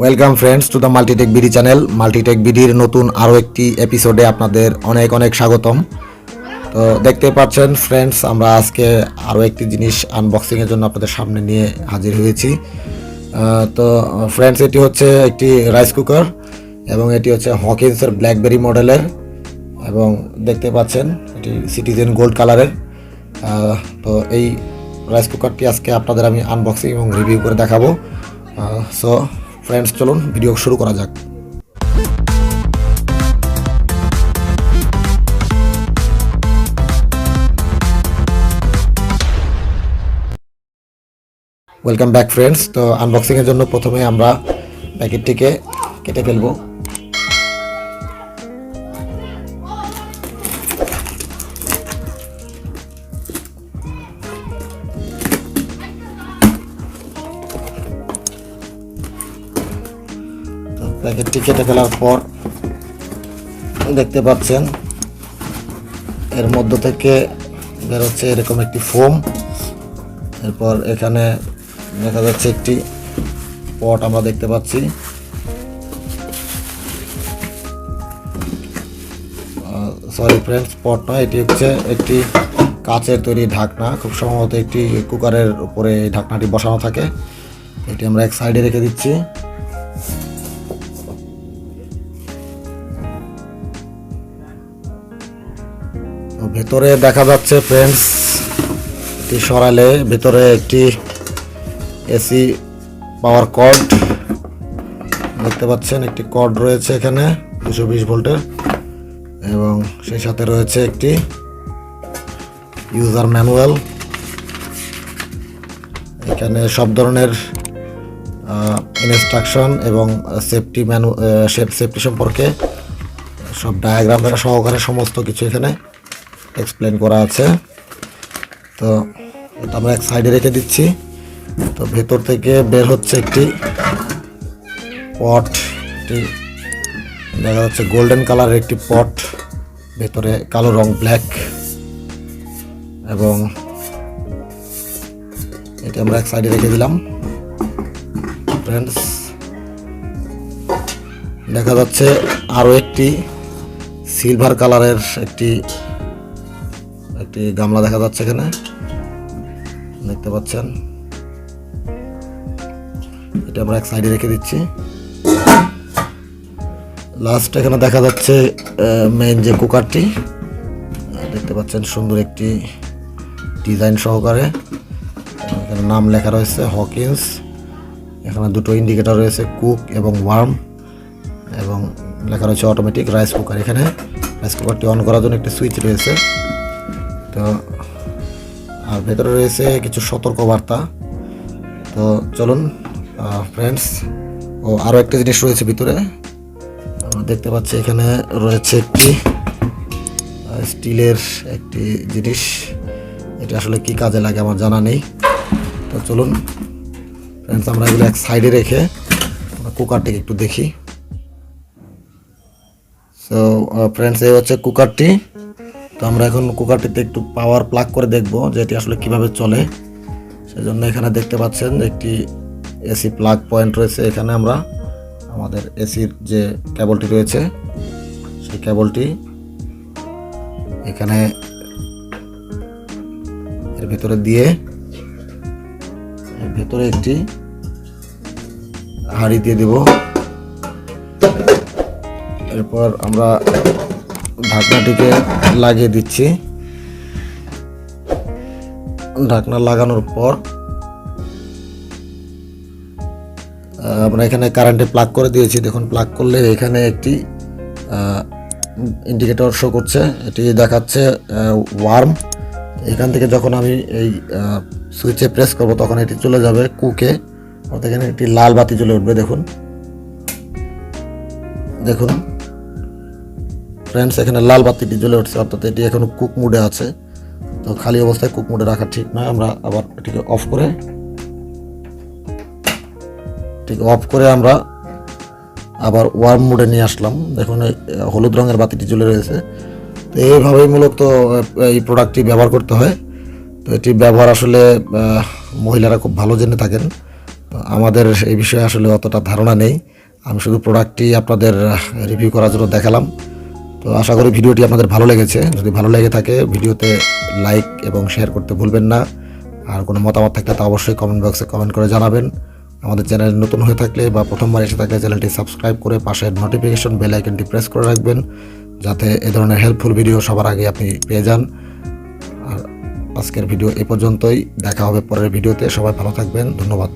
Welcome friends to the multitechbd channel. multitechbdর নতুন আরও একটি এপিসোডে আপনাদের অনেক অনেক স্বাগতম। তো দেখতে পাচ্ছেন ফ্রেন্ডস, আমরা আজকে আরও একটি জিনিস আনবক্সিংয়ের জন্য আপনাদের সামনে নিয়ে হাজির হয়েছি। তো ফ্রেন্ডস, এটি হচ্ছে একটি রাইস কুকার এবং এটি হচ্ছে হকিন্সের ব্ল্যাকবেরি মডেলের, এবং দেখতে পাচ্ছেন এটি সিটিজেন গোল্ড কালারের। তো এই রাইস কুকারটি আজকে আপনাদের আমি আনবক্সিং এবং রিভিউ করে দেখাবো। সো ফ্রেন্ডস, চলুন ভিডিও শুরু করা যাক। Welcome back friends. তো আনবক্সিংয়ের জন্য প্রথমে আমরা প্যাকেটটিকে কেটে ফেলবো। প্যাকেটটি কেটে ফেলার পর দেখতে পাচ্ছেন এর মধ্য থেকে বেরোচ্ছে এরকম একটি ফোম। এরপর এখানে দেখা যাচ্ছে একটি পট আমরা দেখতে পাচ্ছি। সরি ফ্রেন্ডস, পট নয়, এটি হচ্ছে একটি কাচের তৈরি ঢাকনা। খুব সম্ভবত একটি কুকারের উপরে এই ঢাকনাটি বসানো থাকে। এটি আমরা এক সাইডে রেখে দিচ্ছি। ভেতরে দেখা যাচ্ছে ফ্রেন্ডস, এটি সরালে ভেতরে একটি এসি পাওয়ার কর্ড দেখতে পাচ্ছেন। একটি কর্ড রয়েছে এখানে 220 ভোল্টের, এবং সেই সাথে রয়েছে একটি ইউজার ম্যানুয়াল। এখানে সব ধরনের ইনস্ট্রাকশন এবং সেফটি সম্পর্কে সব ডায়াগ্রাম দ্বারা সহকারে সমস্ত কিছু এখানে এক্সপ্লেন করা আছে। তো এটা আমরা এক সাইডে রেখে দিচ্ছি। তো ভেতর থেকে বের হচ্ছে একটি পট, দেখা যাচ্ছে গোল্ডেন কালারের একটি পট, ভেতরে কালো রং ব্ল্যাক, এবং এটা আমরা এক সাইডে রেখে দিলাম। ফ্রেন্ডস, দেখা যাচ্ছে আরও একটি সিলভার কালারের একটি গামলা দেখা যাচ্ছে এখানে, দেখতে পাচ্ছেন। এটা আমরা এক সাইডে রেখে দিচ্ছি। লাস্ট এখানে দেখা যাচ্ছে মেইন যে কুকারটি দেখতে পাচ্ছেন, সুন্দর একটি ডিজাইন সহকারে। এখানে নাম লেখা রয়েছে হকিন্স। এখানে দুটো ইন্ডিকেটর রয়েছে, কুক এবং ওয়ার্ম, এবং লেখা রয়েছে অটোমেটিক রাইস কুকার। এখানে রাইস কুকারটি অন করার জন্য একটি সুইচ রয়েছে। তো আর ভেতরে রয়েছে কিছু সতর্কবার্তা। তো চলুন ফ্রেন্ডস, আরও একটা জিনিস রয়েছে ভিতরে, দেখতে পাচ্ছি এখানে রয়েছে একটি স্টিলের একটি জিনিস। এটা আসলে কি কাজে লাগে আমার জানা নেই। তো চলুন ফ্রেন্ডস, আমরা এগুলো এক সাইডে রেখে কুকারটিকে একটু দেখি। সো ফ্রেন্ডস, এই হচ্ছে কুকারটি। তো আমরা এখন কুকারটিতে একটু পাওয়ার প্লাগ করে দেখব যে এটি আসলে কিভাবে চলে। সেজন্য এখানে দেখতে পাচ্ছেন একটি এসি প্লাগ পয়েন্ট রয়েছে। এখানে আমরা আমাদের এসির যে কেবলটি রয়েছে সেই কেবলটি এখানে এর ভেতরে দিয়ে এর ভেতরে একটি হাঁড়ি দিয়ে দেব। এরপর আমরা ঢাকনাটিকে লাগিয়ে দিচ্ছি। ঢাকনা লাগানোর পর আমরা এখানে কারেন্টে প্লাগ করে দিয়েছি। দেখুন, প্লাগ করলে এখানে একটি ইন্ডিকেটর শো করছে, এটি দেখাচ্ছে ওয়ার্ম। এখান থেকে যখন আমি এই সুইচে প্রেস করব তখন এটি চলে যাবে কুকে, অর্থাৎ এখানে একটি লাল বাতি জ্বলে উঠবে। দেখুন দেখুন ফ্রেন্ডস, এখানে লাল বাতিটি জ্বলে উঠছে, অর্থাৎ এটি এখন কুক মোডে আছে। তো খালি অবস্থায় কুক মোডে রাখা ঠিক নয়। আমরা আবার এটিকে অফ করে আমরা আবার ওয়ার্ম মোডে নিয়ে আসলাম। দেখুন, হলুদ রঙের বাতিটি জ্বলে রয়েছে। তো এইভাবেই মূলত এই প্রোডাক্টটি ব্যবহার করতে হয়। তো এটি ব্যবহার আসলে মহিলারা খুব ভালো জেনে থাকেন। তো আমাদের এই বিষয়ে আসলে অতটা ধারণা নেই, আমি শুধু প্রোডাক্টটি আপনাদের রিভিউ করার জন্য দেখালাম। তো আশা করি ভিডিওটি আপনাদের ভালো লেগেছে। যদি ভালো লেগে থাকে ভিডিওতে লাইক এবং শেয়ার করতে ভুলবেন না। আর কোনো মতামত থাকলে তা অবশ্যই কমেন্ট বক্সে কমেন্ট করে জানাবেন। আমাদের চ্যানেল নতুন হয়ে থাকলে বা প্রথমবার এসে থাকলে চ্যানেলটি সাবস্ক্রাইব করে পাশের নোটিফিকেশন বেল আইকনটি প্রেস করে রাখবেন, যাতে এ ধরনের হেল্পফুল ভিডিও সবার আগে আপনি পেয়ে যান। আর আজকের ভিডিও এ পর্যন্তই, দেখা হবে পরের ভিডিওতে। সবাই ভালো থাকবেন, ধন্যবাদ।